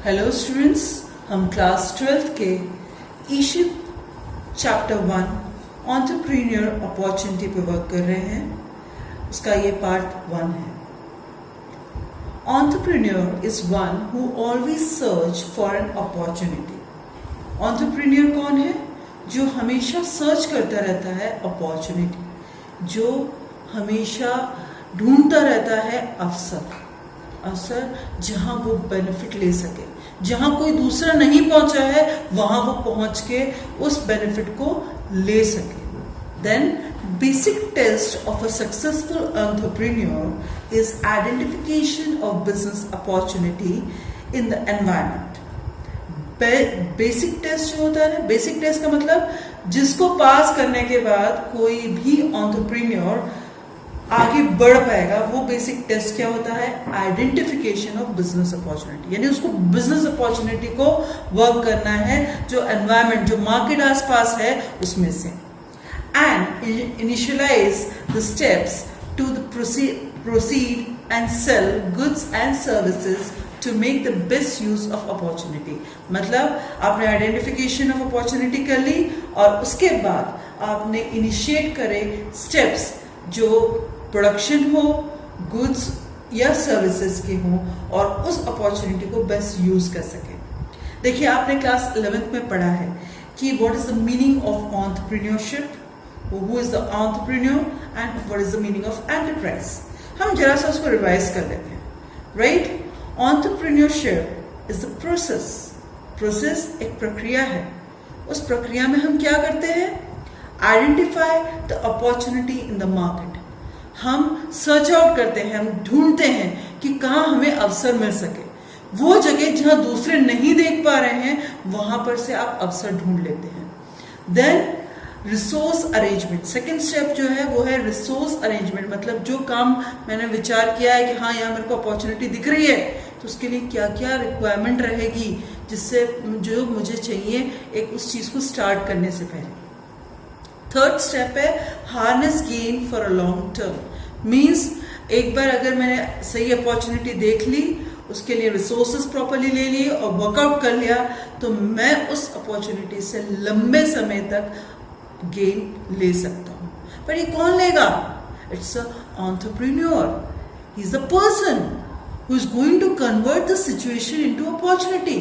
Hello students, हम class 12th के ईशिप chapter 1 entrepreneur opportunity पे वर्क कर रहे हैं। उसका ये पार्ट 1 है। Entrepreneur is one who always search for an opportunity. Entrepreneur कौन है? जो हमेशा सर्च करता रहता है अपॉर्चुनिटी, जो हमेशा ढूंढता रहता है अवसर जहां वो बेनिफिट ले सके, जहां कोई दूसरा नहीं पहुंचा है वहां वो पहुंच के उस बेनिफिट को ले सके। Then basic test of a successful entrepreneur is identification of business opportunity in the environment. Basic test जो होता है ना, बेसिक टेस्ट का मतलब जिसको पास करने के बाद कोई भी एंटरप्रेन्योर आगे बढ़ पाएगा, वो बेसिक टेस्ट क्या होता है? Identification of business opportunity. यानी उसको बिजनेस अपॉर्चुनिटी को वर्क करना है जो एनवायरमेंट, जो मार्केट आसपास है उसमें से, and initialise the steps to the proceed and sell goods and services to make the best use of opportunity. मतलब आपने आइडेंटिफिकेशन ऑफ अपॉर्चुनिटी कर ली और उसके बाद आपने इनिशिएट करे स्टेप्स जो प्रोडक्शन हो, गुड्स या सर्विसेज के हो, और उस अपॉर्चुनिटी को बेस्ट यूज कर सके। देखिए, आपने क्लास 11th में पढ़ा है कि what is the meaning of entrepreneurship, who is the entrepreneur and what is the meaning of enterprise. हम जरा सा उसको रिवाइज कर लेते हैं। Right? Entrepreneurship is the process एक प्रक्रिया है। उस प्रक्रिया में हम क्या करते हैं? Identify the opportunity in the market. हम सर्च आउट करते हैं, हम ढूंढते हैं कि कहाँ हमें अवसर मिल सके। वो जगह जहां दूसरे नहीं देख पा रहे हैं वहां पर से आप अवसर ढूंढ लेते हैं। Then resource arrangement, second step जो है वो है रिसोर्स अरेंजमेंट। मतलब जो काम मैंने विचार किया है कि हाँ यहाँ मेरे को अपॉर्चुनिटी दिख रही है, तो उसके लिए क्या क्या रिक्वायरमेंट रहेगी जिससे जो मुझे चाहिए एक उस चीज को स्टार्ट करने से पहले। थर्ड स्टेप है harness gain for a long term. Means एक बार अगर मैंने सही अपॉर्चुनिटी देख ली, उसके लिए रिसोर्सेज प्रॉपरली ले लिए और वर्कआउट कर लिया, तो मैं उस अपॉर्चुनिटी से लंबे समय तक गेन ले सकता हूं। पर ये कौन लेगा? It's a entrepreneur. He is the person who is going to convert the situation into opportunity.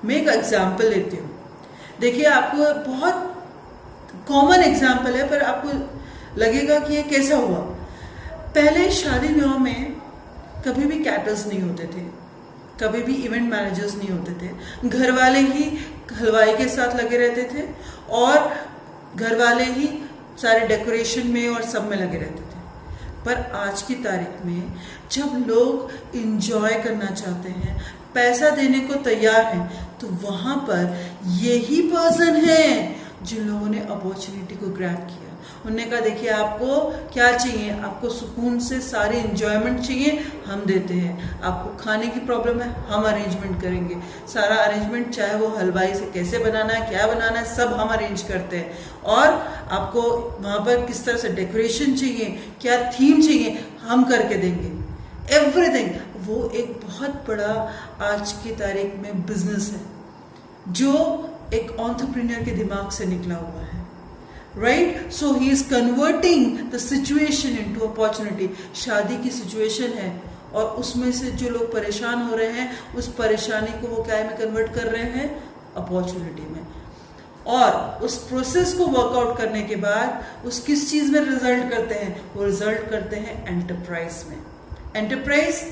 मैं एक एग्जांपल लेती हूँ। देखिए, आपको बहुत कॉमन एग्जाम्पल है पर आपको लगेगा कि ये कैसा हुआ। पहले शादी ब्याह में कभी भी कैटर्स नहीं होते थे, कभी भी इवेंट मैनेजर्स नहीं होते थे। घर वाले ही हलवाई के साथ लगे रहते थे और घर वाले ही सारे डेकोरेशन में और सब में लगे रहते थे। पर आज की तारीख में जब लोग इंजॉय करना चाहते हैं, पैसा देने को तैयार हैं, तो वहां पर यही पर्सन है जिन लोगों ने अपॉर्चुनिटी को ग्रैब किया। उन्होंने कहा देखिए, आपको क्या चाहिए? आपको सुकून से सारे एंजॉयमेंट चाहिए, हम देते हैं। आपको खाने की प्रॉब्लम है, हम अरेंजमेंट करेंगे। सारा अरेंजमेंट, चाहे वो हलवाई से कैसे बनाना है, क्या बनाना है, सब हम अरेंज करते हैं। और आपको वहाँ पर किस तरह से डेकोरेशन चाहिए, क्या थीम चाहिए, हम करके देंगे। एवरीथिंग। वो एक बहुत बड़ा आज की तारीख में बिजनेस है जो एक एंटरप्रेन्योर के दिमाग से निकला हुआ है। Right? So he is converting the situation into opportunity. शादी की सिचुएशन है और उसमें से जो लोग परेशान हो रहे हैं, उस परेशानी को वो क्या में कन्वर्ट कर रहे हैं? अपॉर्चुनिटी में। और उस प्रोसेस को वर्कआउट करने के बाद उस किस चीज में रिजल्ट करते हैं? वो रिजल्ट करते हैं एंटरप्राइज में। एंटरप्राइज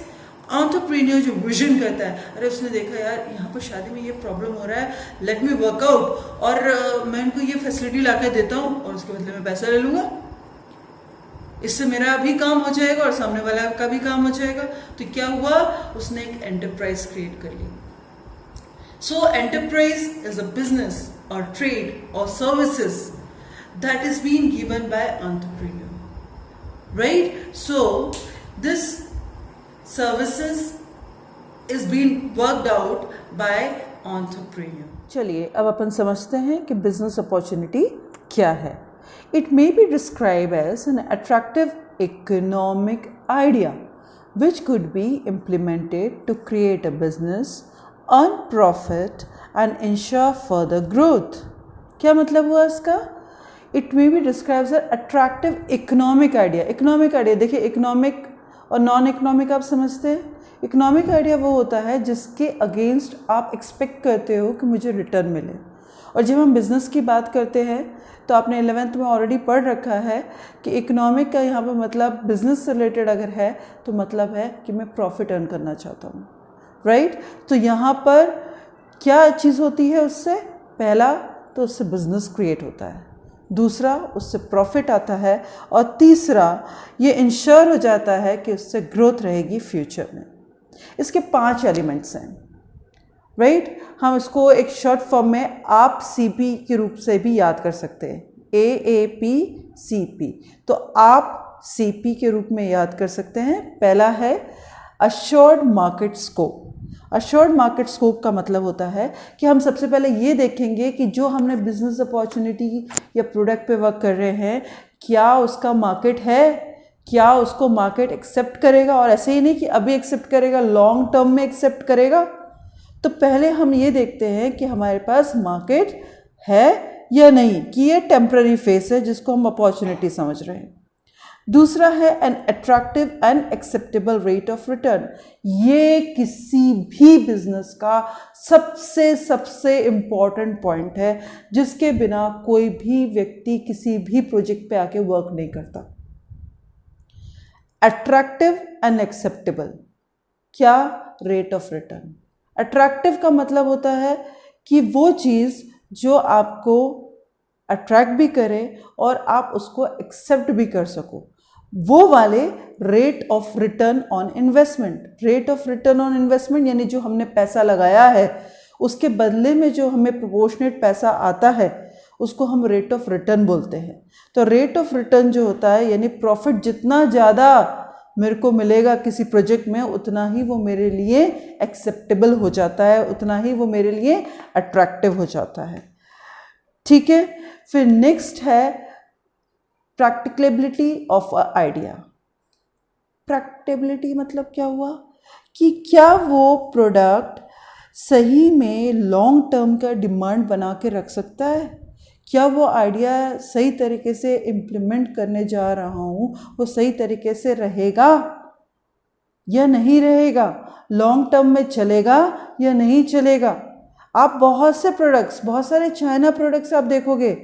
एंटरप्रेन्योर जो विजन करता है, अरे उसने देखा यार यहाँ पर शादी में ये प्रॉब्लम हो रहा है, लेट मी वर्कआउट, और मैं इनको ये फैसिलिटी ला के देता हूँ और उसके बदले में पैसा ले लूंगा। इससे मेरा भी काम हो जाएगा और सामने वाला का भी काम हो जाएगा। तो क्या हुआ? उसने एक एंटरप्राइज क्रिएट कर ली। सो एंटरप्राइज इज अ बिजनेस और ट्रेड और services that is being given by entrepreneur. Right? So this services is being worked out by entrepreneur. चलिए, अब अपन समझते हैं कि बिजनेस अपॉर्चुनिटी क्या है। It may be describe as an attractive economic idea which could be implemented to create a business earn profit and ensure further growth. क्या मतलब हुआ इसका? It may be described as an attractive economic idea. Economic idea देखिए, economic और non economic आप समझते हैं. Economic idea वो होता है जिसके अगेंस्ट आप एक्सपेक्ट करते हो कि मुझे रिटर्न मिले. और जब हम बिज़नेस की बात करते हैं तो आपने 11th में ऑलरेडी पढ़ रखा है कि इकोनॉमिक का यहाँ पर मतलब बिज़नेस से रिलेटेड अगर है तो मतलब है कि मैं प्रॉफिट अर्न करना चाहता हूँ, राइट. तो यहाँ पर क्या चीज़ होती है उससे? पहला तो उससे बिज़नेस क्रिएट होता है, दूसरा उससे प्रॉफिट आता है, और तीसरा ये इंश्योर हो जाता है कि उससे ग्रोथ रहेगी फ्यूचर में. इसके 5 एलिमेंट्स हैं, राइट. हम इसको एक शॉर्ट फॉर्म में आप CP के रूप से भी याद कर सकते हैं, AAPCP. तो आप CP के रूप में याद कर सकते हैं. पहला है assured market scope. Assured market scope का मतलब होता है कि हम सबसे पहले ये देखेंगे कि जो हमने बिजनेस अपॉर्चुनिटी या प्रोडक्ट पे वर्क कर रहे हैं, क्या उसका मार्केट है, क्या उसको मार्केट एक्सेप्ट करेगा. और ऐसे ही नहीं कि अभी एक्सेप्ट करेगा, लॉन्ग टर्म में एक्सेप्ट करेगा. तो पहले हम ये देखते हैं कि हमारे पास मार्केट है या नहीं, कि ये टेम्पररी फेस है जिसको हम अपॉर्चुनिटी समझ रहे हैं. दूसरा है an attractive and acceptable rate of return. ये किसी भी बिजनेस का सबसे इम्पॉर्टेंट पॉइंट है जिसके बिना कोई भी व्यक्ति किसी भी प्रोजेक्ट पे आके वर्क नहीं करता. Attractive and acceptable. क्या? Rate of return. अट्रैक्टिव का मतलब होता है कि वो चीज़ जो आपको अट्रैक्ट भी करे और आप उसको एक्सेप्ट भी कर सको, वो वाले rate of return on investment. Rate of return on investment यानी जो हमने पैसा लगाया है उसके बदले में जो हमें प्रोपोर्शनेट पैसा आता है उसको हम रेट ऑफ रिटर्न बोलते हैं. तो रेट ऑफ रिटर्न जो होता है यानी प्रॉफिट जितना ज़्यादा मेरे को मिलेगा किसी प्रोजेक्ट में, उतना ही वो मेरे लिए एक्सेप्टेबल हो जाता है, उतना ही वो मेरे लिए अट्रैक्टिव हो जाता है. ठीक है. फिर नेक्स्ट है प्रैक्टिकलेबिलिटी ऑफ अ आइडिया. प्रैक्टिकलेबिलिटी मतलब क्या हुआ कि क्या वो प्रोडक्ट सही में लॉन्ग टर्म का डिमांड बना के रख सकता है, क्या वो आइडिया सही तरीके से इम्प्लीमेंट करने जा रहा हूँ वो सही तरीके से रहेगा या नहीं रहेगा, लॉन्ग टर्म में चलेगा या नहीं चलेगा. आप बहुत से प्रोडक्ट्स, बहुत सारे चाइना प्रोडक्ट्स आप देखोगे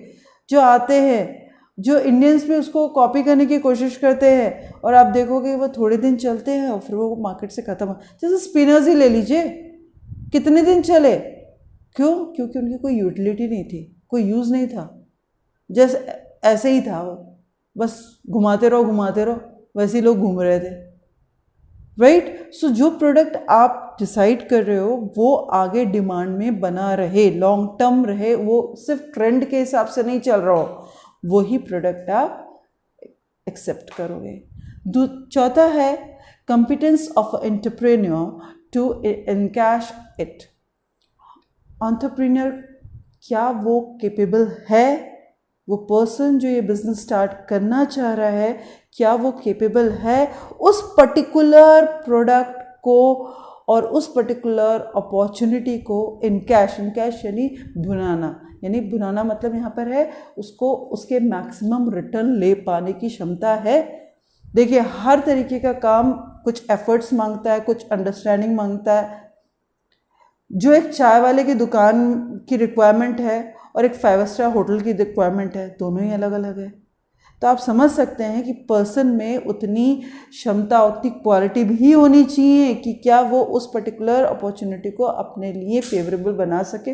जो आते हैं, जो इंडियंस भी उसको कॉपी करने की कोशिश करते हैं, और आप देखोगे वो थोड़े दिन चलते हैं और फिर वो मार्केट से ख़त्म. जैसे स्पिनर्स ही ले लीजिए, कितने दिन चले, क्यों? क्योंकि उनकी कोई यूटिलिटी नहीं थी, कोई यूज़ नहीं था, जैसे ऐसे ही था वो, बस घुमाते रहो, वैसे ही लोग घूम रहे थे, राइट. सो जो प्रोडक्ट आप डिसाइड कर रहे हो वो आगे डिमांड में बना रहे, लॉन्ग टर्म रहे, वो सिर्फ ट्रेंड के हिसाब से नहीं चल रहा हो, वही प्रोडक्ट आप एक्सेप्ट करोगे. चौथा है competence of entrepreneur to encash it. Entrepreneur क्या वो केपेबल है, वो पर्सन जो ये बिज़नेस स्टार्ट करना चाह रहा है, क्या वो केपेबल है उस पर्टिकुलर प्रोडक्ट को और उस पर्टिकुलर अपॉर्चुनिटी को इनकैश यानी भुनाना मतलब यहाँ पर है उसको उसके मैक्सिमम रिटर्न ले पाने की क्षमता है. देखिए, हर तरीके का काम कुछ एफर्ट्स मांगता है, कुछ अंडरस्टैंडिंग मांगता है. जो एक चाय वाले की दुकान की रिक्वायरमेंट है और एक 5 स्टार होटल की रिक्वायरमेंट है, दोनों ही अलग अलग है. तो आप समझ सकते हैं कि पर्सन में उतनी क्षमता, उतनी क्वालिटी भी होनी चाहिए कि क्या वो उस पर्टिकुलर अपॉर्चुनिटी को अपने लिए फेवरेबल बना सके,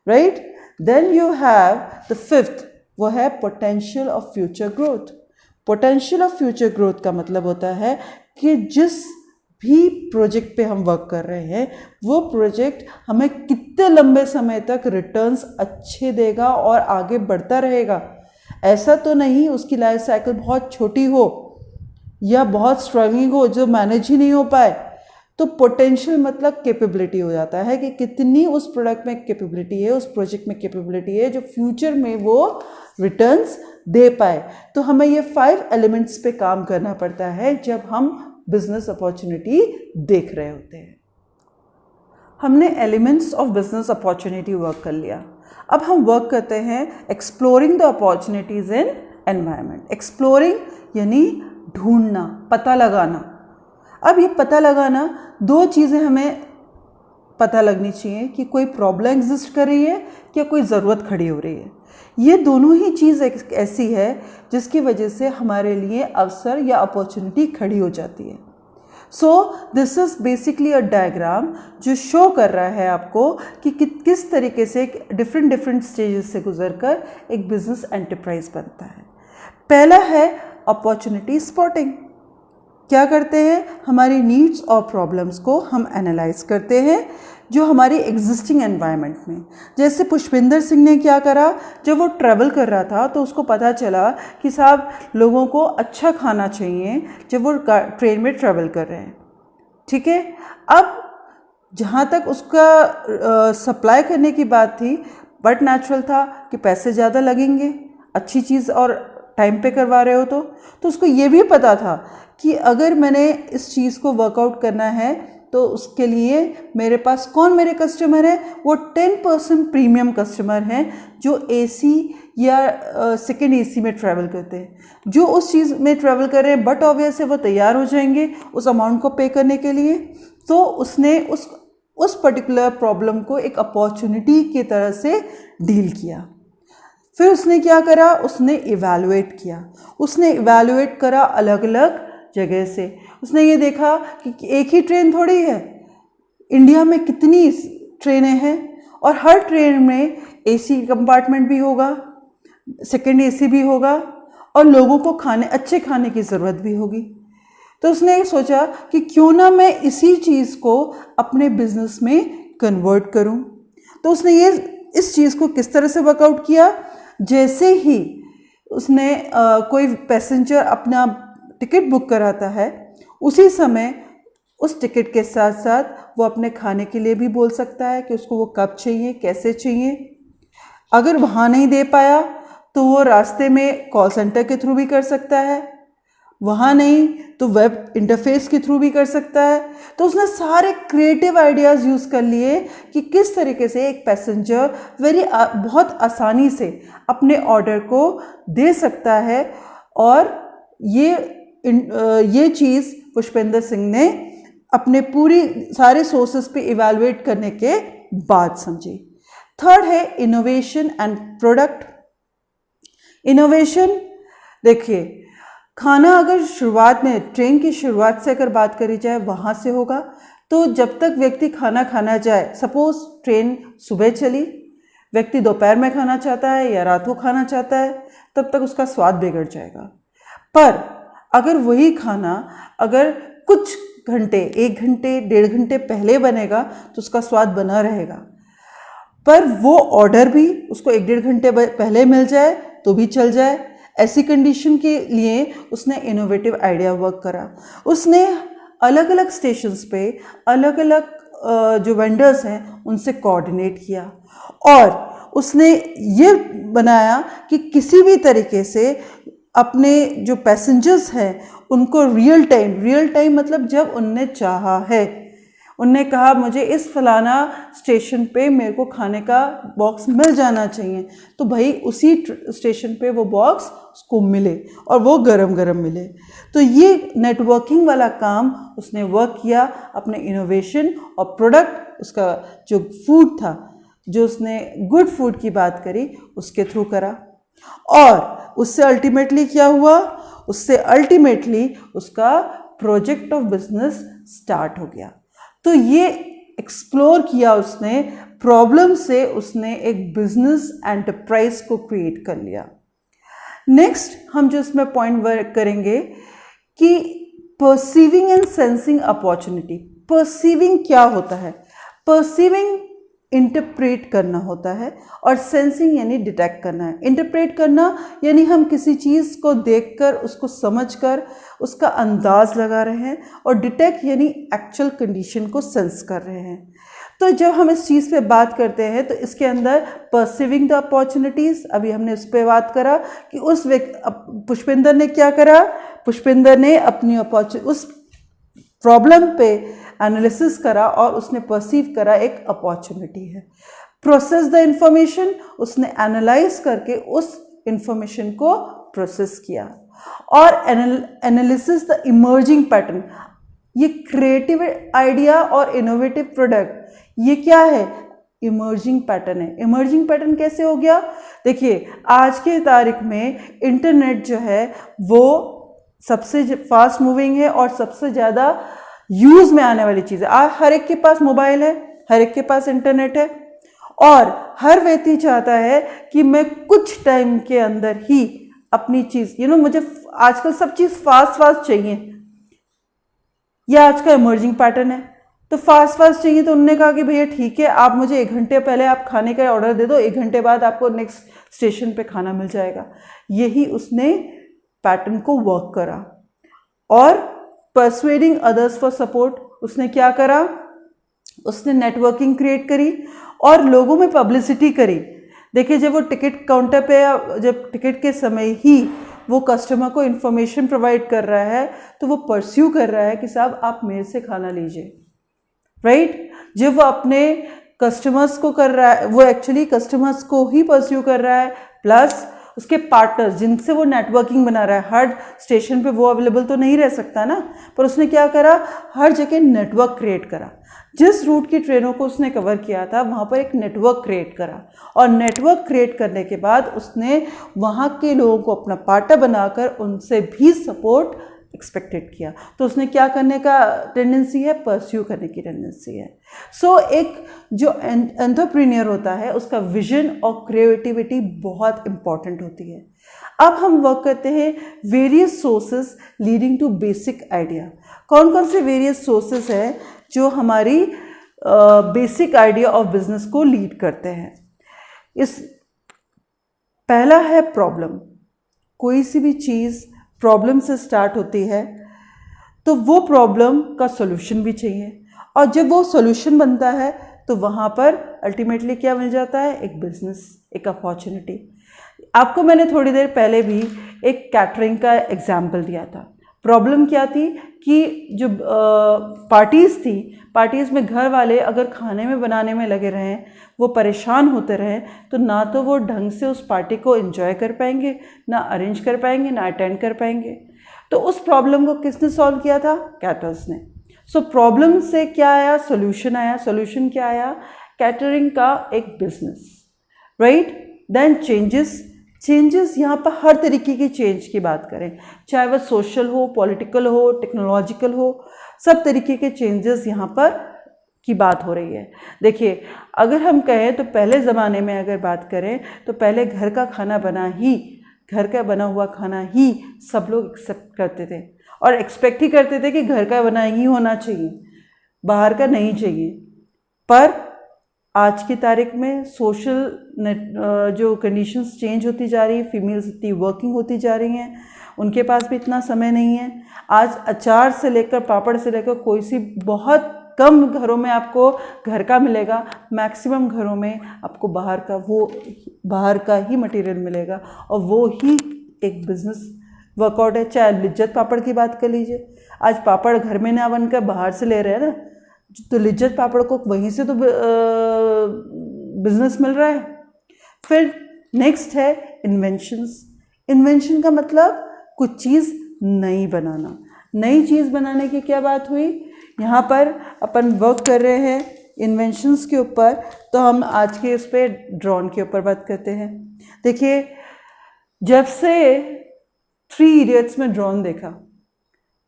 right. Then you have the 5th, वो है potential of future growth. Potential of future growth का मतलब होता है कि जिस भी प्रोजेक्ट पे हम वर्क कर रहे हैं वो प्रोजेक्ट हमें कितने लंबे समय तक रिटर्न्स अच्छे देगा और आगे बढ़ता रहेगा. ऐसा तो नहीं उसकी लाइफ साइकिल बहुत छोटी हो या बहुत स्ट्रगलिंग हो जो मैनेज ही नहीं हो पाए. तो पोटेंशियल मतलब कैपेबिलिटी हो जाता है कि कितनी उस प्रोडक्ट में कैपेबिलिटी है, उस प्रोजेक्ट में कैपेबिलिटी है जो फ्यूचर में वो रिटर्न्स दे पाए. तो हमें ये 5 एलिमेंट्स पे काम करना पड़ता है जब हम बिजनेस अपॉर्चुनिटी देख रहे होते हैं. हमने elements of business opportunity work कर लिया। अब हम वर्क करते हैं exploring the opportunities in environment. Exploring यानी ढूंढना, पता लगाना। अब ये पता लगाना, दो चीज़ें हमें पता लगनी चाहिए कि कोई प्रॉब्लम एग्जिस्ट कर रही है या कोई ज़रूरत खड़ी हो रही है। ये दोनों ही चीज़ एक ऐसी है जिसकी वजह से हमारे लिए अवसर या अपॉर्चुनिटी खड़ी हो जाती है। So this is basically a diagram जो शो कर रहा है आपको कि किस तरीके से डिफरेंट स्टेजेस से गुजरकर एक बिजनेस एंटरप्राइज बनता है। पहला है अपॉर्चुनिटी स्पॉटिंग। क्या करते हैं, हमारी नीड्स और प्रॉब्लम्स को हम एनालाइज करते हैं जो हमारी एग्जिस्टिंग एनवायरनमेंट में। जैसे पुष्पिंदर सिंह ने क्या करा, जब वो ट्रैवल कर रहा था तो उसको पता चला कि साहब लोगों को अच्छा खाना चाहिए जब वो ट्रेन में ट्रैवल कर रहे हैं। ठीक है, अब जहाँ तक उसका सप्लाई करने की बात थी, बट नेचुरल था कि पैसे ज़्यादा लगेंगे, अच्छी चीज़ और टाइम पे करवा रहे हो तो उसको ये भी पता था कि अगर मैंने इस चीज़ को वर्कआउट करना है तो उसके लिए मेरे पास कौन मेरे कस्टमर है, वो 10% प्रीमियम कस्टमर हैं जो एसी या सेकेंड एसी में ट्रैवल करते हैं, जो उस चीज़ में ट्रैवल कर रहे हैं, बट ऑब्वियस है वो तैयार हो जाएंगे उस अमाउंट को पे करने के लिए। तो उसने उस पर्टिकुलर प्रॉब्लम को एक अपॉर्चुनिटी की तरह से डील किया। फिर उसने क्या करा, उसने इवैल्यूएट किया। उसने इवैल्यूएट करा अलग अलग जगह से। उसने ये देखा कि एक ही ट्रेन थोड़ी है, इंडिया में कितनी ट्रेनें हैं और हर ट्रेन में एसी कंपार्टमेंट भी होगा, सेकेंड एसी भी होगा और लोगों को अच्छे खाने की ज़रूरत भी होगी। तो उसने सोचा कि क्यों ना मैं इसी चीज़ को अपने बिजनेस में कन्वर्ट करूं। तो उसने इस चीज़ को किस तरह से वर्कआउट किया, जैसे ही उसने कोई पैसेंजर अपना टिकट बुक कराता है, उसी समय उस टिकट के साथ साथ वो अपने खाने के लिए भी बोल सकता है कि उसको वो कब चाहिए, कैसे चाहिए। अगर वहाँ नहीं दे पाया तो वो रास्ते में कॉल सेंटर के थ्रू भी कर सकता है, वहाँ नहीं तो वेब इंटरफेस के थ्रू भी कर सकता है। तो उसने सारे क्रिएटिव आइडियाज़ यूज़ कर लिए कि किस तरीके से एक पैसेंजर बहुत आसानी से अपने ऑर्डर को दे सकता है। और ये चीज़ पुष्पिंदर सिंह ने अपने सारे सोर्सेस पे इवैल्यूएट करने के बाद समझी। थर्ड है इनोवेशन एंड प्रोडक्ट। इनोवेशन, देखिए खाना अगर शुरुआत में ट्रेन की शुरुआत से अगर बात करी जाए वहाँ से होगा, तो जब तक व्यक्ति खाना खाना जाए, सपोज ट्रेन सुबह चली, व्यक्ति दोपहर में खाना चाहता है या रात को खाना चाहता है, तब तक उसका स्वाद बिगड़ जाएगा। पर अगर वही खाना अगर कुछ घंटे, 1 घंटे 1.5 घंटे पहले बनेगा तो उसका स्वाद बना रहेगा। पर वो ऑर्डर भी उसको 1-1.5 घंटे पहले मिल जाए तो भी चल जाए। ऐसी कंडीशन के लिए उसने इनोवेटिव आइडिया वर्क करा। उसने अलग अलग स्टेशंस पे अलग अलग जो वेंडर्स हैं उनसे कोऑर्डिनेट किया और उसने ये बनाया कि किसी भी तरीके से अपने जो पैसेंजर्स हैं उनको रियल टाइम मतलब जब उनने चाहा है, उनने कहा मुझे इस फलाना स्टेशन पे मेरे को खाने का बॉक्स मिल जाना चाहिए, तो भाई उसी स्टेशन पे वो बॉक्स उसको मिले और वो गरम गरम मिले। तो ये नेटवर्किंग वाला काम उसने वर्क किया अपने इनोवेशन और प्रोडक्ट, उसका जो फूड था, जो उसने गुड फूड की बात करी, उसके थ्रू करा। और उससे अल्टीमेटली क्या हुआ, उससे अल्टीमेटली उसका प्रोजेक्ट ऑफ बिजनेस स्टार्ट हो गया। तो ये एक्सप्लोर किया उसने, प्रॉब्लम से उसने एक बिजनेस एंटरप्राइज को क्रिएट कर लिया। नेक्स्ट हम जो इसमें पॉइंट वर्क करेंगे कि perceiving and sensing opportunity. Perceiving क्या होता है? परसीविंग इंटरप्रेट करना होता है और सेंसिंग यानी डिटेक्ट करना है। इंटरप्रेट करना यानी हम किसी चीज़ को देखकर, उसको समझकर उसका अंदाज लगा रहे हैं, और डिटेक्ट यानी एक्चुअल कंडीशन को सेंस कर रहे हैं। तो जब हम इस चीज़ पे बात करते हैं तो इसके अंदर परसीविंग द अपॉर्चुनिटीज़, अभी हमने उस पर बात करा कि पुष्पिंदर ने क्या करा, पुष्पिंदर ने अपनी उस प्रॉब्लम पे एनालिसिस करा और उसने परसीव करा एक अपॉर्चुनिटी है। प्रोसेस द इंफॉर्मेशन, उसने एनालाइज करके उस इंफॉर्मेशन को प्रोसेस किया। और एनालिसिस द इमर्जिंग पैटर्न, ये क्रिएटिव आइडिया और इनोवेटिव प्रोडक्ट, ये क्या है? इमर्जिंग पैटर्न है। इमर्जिंग पैटर्न कैसे हो गया? देखिए, आज के तारीख में इंटरनेट जो है वो सबसे फास्ट मूविंग है और सबसे ज़्यादा यूज में आने वाली चीज़ है। आज हर एक के पास मोबाइल है, हर एक के पास इंटरनेट है और हर व्यक्ति चाहता है कि मैं कुछ टाइम के अंदर ही अपनी चीज़, मुझे आजकल सब चीज़ फास्ट चाहिए। यह आज का इमर्जिंग पैटर्न है। तो फास्ट चाहिए, तो उन्होंने कहा कि भैया ठीक है, आप मुझे 1 घंटे पहले आप खाने का ऑर्डर दे दो, 1 घंटे बाद आपको नेक्स्ट स्टेशन पे खाना मिल जाएगा। यही उसने पैटर्न को वर्क करा। और परsuading अदर्स फॉर सपोर्ट, उसने क्या करा? उसने नेटवर्किंग क्रिएट करी और लोगों में पब्लिसिटी करी। देखिए, जब वो टिकट काउंटर पे, जब टिकट के समय ही वो कस्टमर को इन्फॉर्मेशन प्रोवाइड कर रहा है, तो वो परस्यू कर रहा है कि साहब आप मेरे से खाना लीजिए, राइट? जब वो अपने कस्टमर्स को कर रहा है, वो एक्चुअली कस्टमर्स को ही परस्यू कर रहा है, प्लस उसके पार्टनर्स जिनसे वो नेटवर्किंग बना रहा है। हर स्टेशन पे वो अवेलेबल तो नहीं रह सकता ना, पर उसने क्या करा? हर जगह नेटवर्क क्रिएट करा। जिस रूट की ट्रेनों को उसने कवर किया था वहाँ पर एक नेटवर्क क्रिएट करा, और नेटवर्क क्रिएट करने के बाद उसने वहाँ के लोगों को अपना पार्टनर बनाकर उनसे भी सपोर्ट एक्सपेक्टेड किया। तो उसने क्या करने का टेंडेंसी है? परस्यू करने की टेंडेंसी है। सो एक जो एंटरप्रेन्योर होता है उसका विजन और क्रिएटिविटी बहुत इंपॉर्टेंट होती है। अब हम वर्क करते हैं various sources leading to basic idea. कौन कौन से वेरियस सोर्सेस हैं जो हमारी बेसिक आइडिया ऑफ बिजनेस को लीड करते हैं? इस पहला है प्रॉब्लम। कोई सी भी चीज़ प्रॉब्लम से स्टार्ट होती है तो वो प्रॉब्लम का सॉल्यूशन भी चाहिए, और जब वो सॉल्यूशन बनता है तो वहाँ पर अल्टीमेटली क्या बन जाता है? एक बिजनेस, एक अपॉर्चुनिटी। आपको मैंने थोड़ी देर पहले भी एक कैटरिंग का एग्जाम्पल दिया था। प्रॉब्लम क्या थी कि जो पार्टीज़ थी, पार्टीज़ में घर वाले अगर खाने में बनाने में लगे रहें, वो परेशान होते रहें, तो ना तो वो ढंग से उस पार्टी को एंजॉय कर पाएंगे, ना अरेंज कर पाएंगे, ना अटेंड कर पाएंगे। तो उस प्रॉब्लम को किसने सॉल्व किया था? कैटरर्स ने। सो प्रॉब्लम से क्या आया? सोल्यूशन आया। सोल्यूशन क्या आया? कैटरिंग का एक बिजनेस, राइट? देन चेंजेस यहाँ पर हर तरीके की चेंज की बात करें, चाहे वह सोशल हो, पॉलिटिकल हो, टेक्नोलॉजिकल हो, सब तरीके के चेंजेस यहाँ पर की बात हो रही है। देखिए, अगर हम कहें तो पहले ज़माने में अगर बात करें तो पहले घर का बना हुआ खाना ही सब लोग एक्सेप्ट करते थे और एक्सपेक्ट ही करते थे कि घर का बना ही होना चाहिए, बाहर का नहीं चाहिए। पर आज की तारीख में सोशल जो कंडीशंस चेंज होती जा रही है, फीमेल्स इतनी वर्किंग होती जा रही हैं, उनके पास भी इतना समय नहीं है। आज अचार से लेकर पापड़ से लेकर कोई सी बहुत कम घरों में आपको घर का मिलेगा, मैक्सिमम घरों में आपको बाहर का ही मटेरियल मिलेगा, और वो ही एक बिजनेस वर्कआउट है। चाहे लिज्जत पापड़ की बात कर लीजिए, आज पापड़ घर में ना बनकर बाहर से ले रहे हैं ना, तो लिज्जत पापड़ को वहीं से तो बिजनेस मिल रहा है। फिर नेक्स्ट है इन्वेंशंस। इन्वेंशन का मतलब कुछ चीज़ नई बनाना। नई चीज़ बनाने की क्या बात हुई? यहाँ पर अपन वर्क कर रहे हैं इन्वेंशंस के ऊपर, तो हम आज के इस पे ड्रोन के ऊपर बात करते हैं। देखिए, जब से 3 इडियट्स में ड्रोन देखा,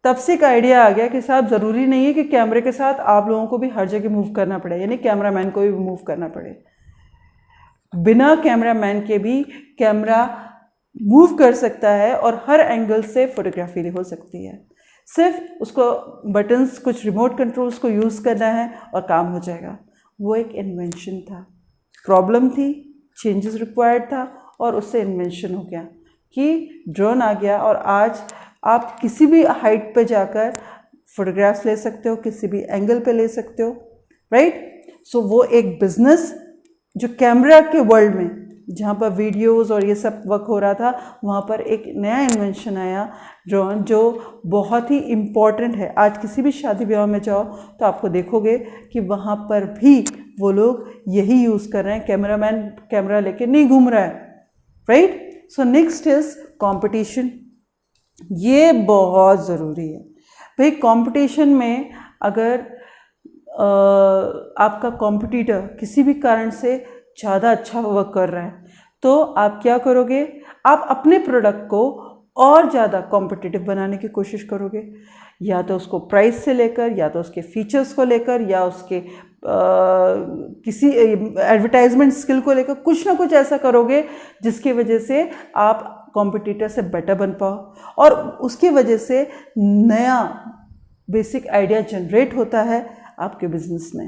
तब से एक आइडिया आ गया कि साहब ज़रूरी नहीं है कि कैमरे के साथ आप लोगों को भी हर जगह मूव करना पड़े, यानी कैमरामैन को भी मूव करना पड़े। बिना कैमरामैन के भी कैमरा मूव कर सकता है और हर एंगल से फोटोग्राफी हो सकती है। सिर्फ उसको बटन्स, कुछ रिमोट कंट्रोल्स को यूज़ करना है और काम हो जाएगा। वो एक इन्वेंशन था। प्रॉब्लम थी, चेंजेस रिक्वायर्ड था, और उससे इन्वेंशन हो गया कि ड्रोन आ गया, और आज आप किसी भी हाइट पे जाकर फोटोग्राफ्स ले सकते हो, किसी भी एंगल पे ले सकते हो, राइट? सो वो एक बिजनेस जो कैमरा के वर्ल्ड में जहाँ पर वीडियोस और ये सब वर्क हो रहा था, वहाँ पर एक नया इन्वेंशन आया ड्रोन, जो बहुत ही इम्पॉर्टेंट है। आज किसी भी शादी ब्याह में जाओ तो आपको देखोगे कि वहाँ पर भी वो लोग यही यूज़ कर रहे हैं, कैमरामैन कैमरा लेके नहीं घूम रहा है, right. So next is competition. ये बहुत ज़रूरी है भाई। कंपटीशन में अगर आपका कॉम्पिटिटर किसी भी कारण से ज़्यादा अच्छा वर्क कर रहा है तो आप क्या करोगे, आप अपने प्रोडक्ट को और ज़्यादा कॉम्पिटिटिव बनाने की कोशिश करोगे, या तो उसको प्राइस से लेकर, या तो उसके फीचर्स को लेकर, या उसके किसी एडवर्टाइजमेंट स्किल को लेकर कुछ ना कुछ ऐसा करोगे जिसकी वजह से आप कॉम्पिटिटर से बेटर बन पाओ और उसकी वजह से नया बेसिक आइडिया जनरेट होता है आपके बिजनेस में।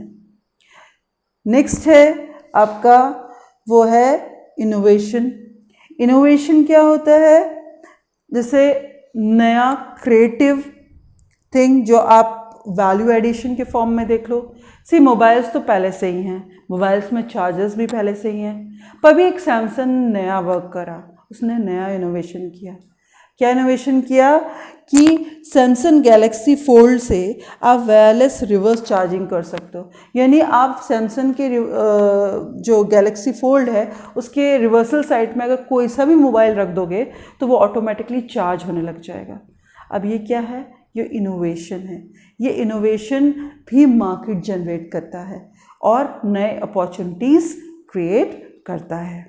नेक्स्ट है आपका वो है इनोवेशन। इनोवेशन क्या होता है, जैसे नया क्रिएटिव थिंग जो आप वैल्यू एडिशन के फॉर्म में देख लो। सी मोबाइल्स तो पहले से ही हैं, मोबाइल्स में चार्जर्स भी पहले से ही हैं, पर भी एक सैमसंग नया वर्क करा, उसने नया इनोवेशन किया। क्या इनोवेशन किया कि सैमसंग गैलेक्सी फोल्ड से आप वायरलेस रिवर्स चार्जिंग कर सकते हो। यानी आप सैमसंग के जो गैलेक्सी फोल्ड है उसके रिवर्सल साइड में अगर कोई सा भी मोबाइल रख दोगे तो वो ऑटोमेटिकली चार्ज होने लग जाएगा। अब ये क्या है, ये इनोवेशन है। ये इनोवेशन भी मार्केट जनरेट करता है और नए अपॉर्चुनिटीज़ क्रिएट करता है।